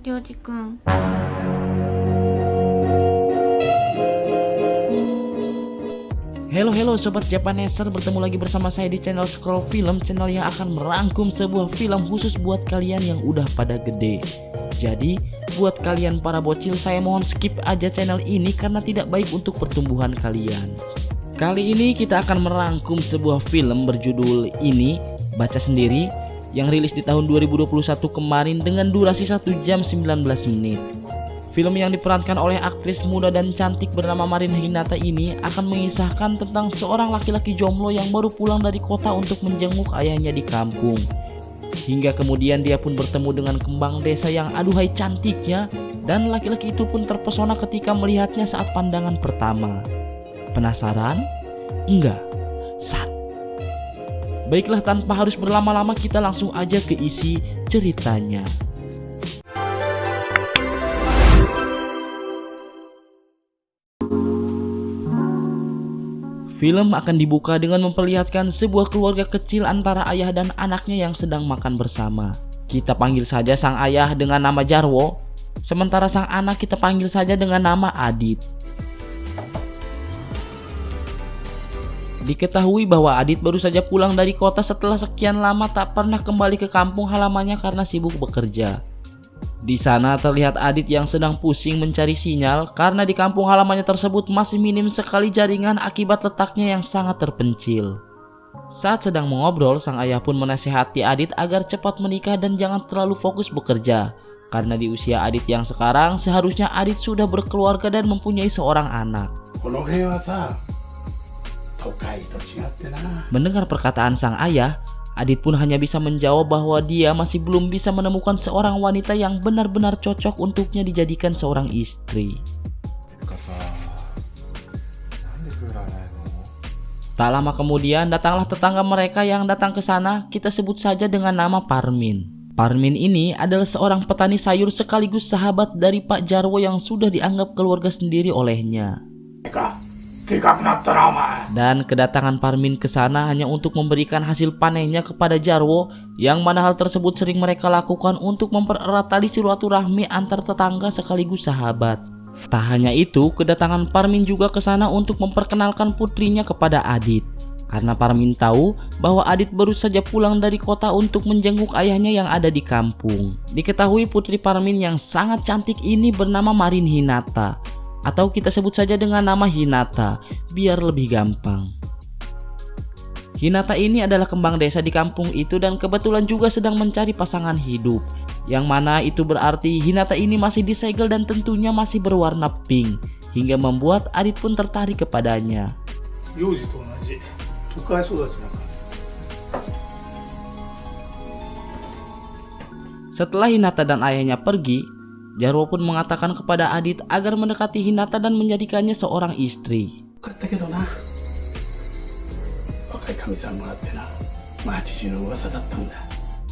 りょうじくん。Halo Sobat Japaneser, bertemu lagi bersama saya di channel Scroll Film, channel yang akan merangkum sebuah film khusus buat kalian yang udah pada gede. Jadi buat kalian para bocil, saya mohon skip aja channel ini karena tidak baik untuk pertumbuhan kalian. Kali ini kita akan merangkum sebuah film berjudul Ini Baca Sendiri yang rilis di tahun 2021 kemarin dengan durasi 1 jam 19 menit. Film yang diperankan oleh aktris muda dan cantik bernama Marin Hinata ini akan mengisahkan tentang seorang laki-laki jomblo yang baru pulang dari kota untuk menjenguk ayahnya di kampung. Hingga kemudian dia pun bertemu dengan kembang desa yang aduhai cantiknya, dan laki-laki itu pun terpesona ketika melihatnya saat pandangan pertama. Penasaran? Enggak? Sat. Baiklah, tanpa harus berlama-lama kita langsung aja ke isi ceritanya. Film akan dibuka dengan memperlihatkan sebuah keluarga kecil antara ayah dan anaknya yang sedang makan bersama. Kita panggil saja sang ayah dengan nama Jarwo, sementara sang anak kita panggil saja dengan nama Adit. Diketahui bahwa Adit baru saja pulang dari kota setelah sekian lama tak pernah kembali ke kampung halamannya karena sibuk bekerja. Di sana terlihat Adit yang sedang pusing mencari sinyal karena di kampung halamannya tersebut masih minim sekali jaringan akibat letaknya yang sangat terpencil. Saat sedang mengobrol, sang ayah pun menasihati Adit agar cepat menikah dan jangan terlalu fokus bekerja. Karena di usia Adit yang sekarang, seharusnya Adit sudah berkeluarga dan mempunyai seorang anak. Mendengar perkataan sang ayah, Adit pun hanya bisa menjawab bahwa dia masih belum bisa menemukan seorang wanita yang benar-benar cocok untuknya dijadikan seorang istri. Tak lama kemudian datanglah tetangga mereka yang datang ke sana, kita sebut saja dengan nama Parmin. Parmin ini adalah seorang petani sayur sekaligus sahabat dari Pak Jarwo yang sudah dianggap keluarga sendiri olehnya. Dan kedatangan Parmin ke sana hanya untuk memberikan hasil panennya kepada Jarwo, yang mana hal tersebut sering mereka lakukan untuk mempererat tali silaturahmi antar tetangga sekaligus sahabat. Tak hanya itu, kedatangan Parmin juga ke sana untuk memperkenalkan putrinya kepada Adit. Karena Parmin tahu bahwa Adit baru saja pulang dari kota untuk menjenguk ayahnya yang ada di kampung. Diketahui putri Parmin yang sangat cantik ini bernama Marin Hinata, atau kita sebut saja dengan nama Hinata, biar lebih gampang. Hinata ini adalah kembang desa di kampung itu dan kebetulan juga sedang mencari pasangan hidup. Yang mana itu berarti Hinata ini masih disegel dan tentunya masih berwarna pink, hingga membuat Adit pun tertarik kepadanya. Setelah Hinata dan ayahnya pergi, Jarwo pun mengatakan kepada Adit agar mendekati Hinata dan menjadikannya seorang istri.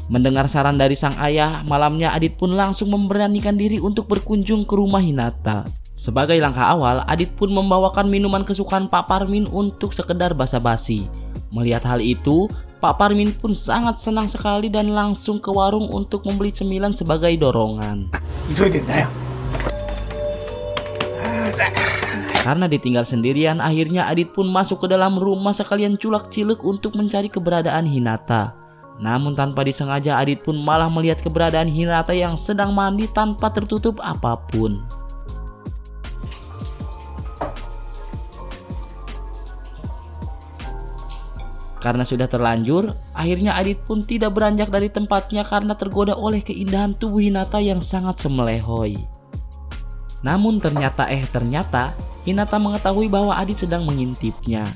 Mendengar saran dari sang ayah, malamnya Adit pun langsung memberanikan diri untuk berkunjung ke rumah Hinata. Sebagai langkah awal, Adit pun membawakan minuman kesukaan Pak Parmin untuk sekedar basa-basi. Melihat hal itu, Pak Parmin pun sangat senang sekali dan langsung ke warung untuk membeli cemilan sebagai dorongan. Karena ditinggal sendirian, akhirnya Adit pun masuk ke dalam rumah sekalian culak-ciluk untuk mencari keberadaan Hinata. Namun tanpa disengaja, Adit pun malah melihat keberadaan Hinata yang sedang mandi tanpa tertutup apapun. Karena sudah terlanjur, akhirnya Adit pun tidak beranjak dari tempatnya karena tergoda oleh keindahan tubuh Hinata yang sangat semelehoi. Namun ternyata Hinata mengetahui bahwa Adit sedang mengintipnya.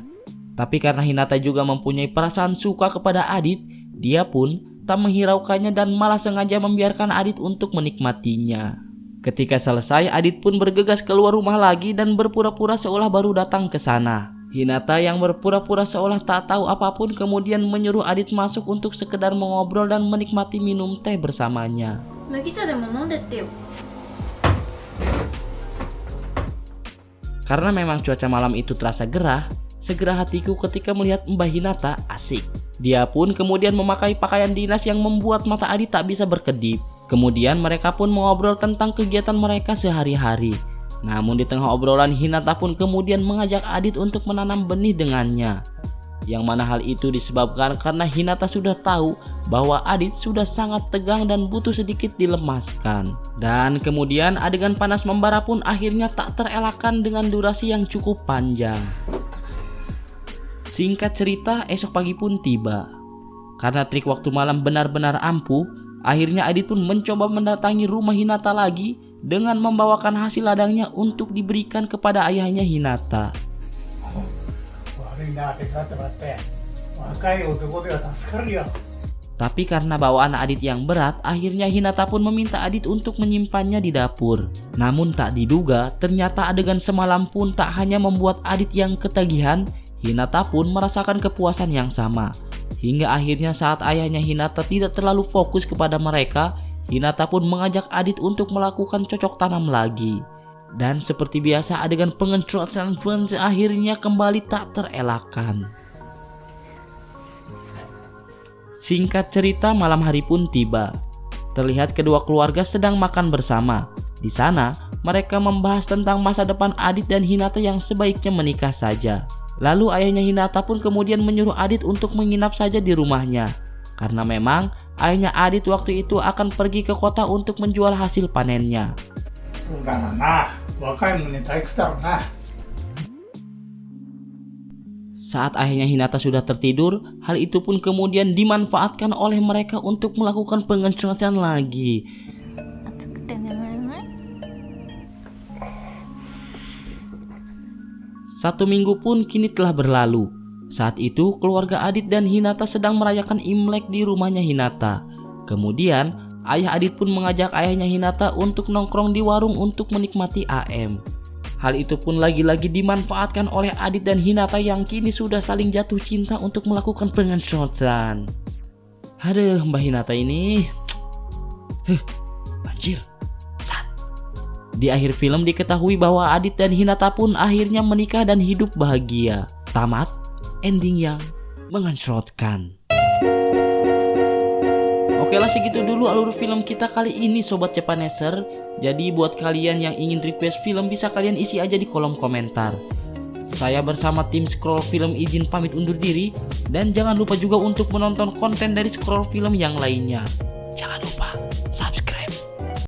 Tapi karena Hinata juga mempunyai perasaan suka kepada Adit, dia pun tak menghiraukannya dan malah sengaja membiarkan Adit untuk menikmatinya. Ketika selesai, Adit pun bergegas keluar rumah lagi dan berpura-pura seolah baru datang ke sana. Hinata yang berpura-pura seolah tak tahu apapun kemudian menyuruh Adit masuk untuk sekedar mengobrol dan menikmati minum teh bersamanya. Karena memang cuaca malam itu terasa gerah, segera hatiku ketika melihat Mbah Hinata asik. Dia pun kemudian memakai pakaian dinas yang membuat mata Adit tak bisa berkedip. Kemudian mereka pun mengobrol tentang kegiatan mereka sehari-hari. Namun di tengah obrolan, Hinata pun kemudian mengajak Adit untuk menanam benih dengannya. Yang mana hal itu disebabkan karena Hinata sudah tahu bahwa Adit sudah sangat tegang dan butuh sedikit dilemaskan. Dan kemudian adegan panas membara pun akhirnya tak terelakkan dengan durasi yang cukup panjang. Singkat cerita, esok pagi pun tiba. Karena trik waktu malam benar-benar ampuh, akhirnya Adit pun mencoba mendatangi rumah Hinata lagi dengan membawakan hasil ladangnya untuk diberikan kepada ayahnya Hinata. Tapi karena bawaan Adit yang berat, akhirnya Hinata pun meminta Adit untuk menyimpannya di dapur. Namun tak diduga, ternyata adegan semalam pun tak hanya membuat Adit yang ketagihan, Hinata pun merasakan kepuasan yang sama. Hingga akhirnya saat ayahnya Hinata tidak terlalu fokus kepada mereka, Hinata pun mengajak Adit untuk melakukan cocok tanam lagi. Dan seperti biasa adegan pengecocokan pun akhirnya kembali tak terelakkan. Singkat cerita, malam hari pun tiba. Terlihat kedua keluarga sedang makan bersama. Di sana mereka membahas tentang masa depan Adit dan Hinata yang sebaiknya menikah saja. Lalu ayahnya Hinata pun kemudian menyuruh Adit untuk menginap saja di rumahnya. Karena memang ayahnya Adit waktu itu akan pergi ke kota untuk menjual hasil panennya. Saat ayahnya Hinata sudah tertidur, hal itu pun kemudian dimanfaatkan oleh mereka untuk melakukan pengecocokan lagi. Satu minggu pun kini telah berlalu. Saat itu keluarga Adit dan Hinata sedang merayakan Imlek di rumahnya Hinata. Kemudian ayah Adit pun mengajak ayahnya Hinata untuk nongkrong di warung untuk menikmati AM. Hal itu pun lagi-lagi dimanfaatkan oleh Adit dan Hinata yang kini sudah saling jatuh cinta untuk melakukan pengecocokan. Aduh, Mbak Hinata ini. Banjir. Di akhir film diketahui bahwa Adit dan Hinata pun akhirnya menikah dan hidup bahagia. Tamat, ending yang mengecocokan. Oke lah, segitu dulu alur film kita kali ini Sobat Japaneser. Jadi buat kalian yang ingin request film bisa kalian isi aja di kolom komentar. Saya bersama tim Scroll Film izin pamit undur diri. Dan jangan lupa juga untuk menonton konten dari Scroll Film yang lainnya. Jangan lupa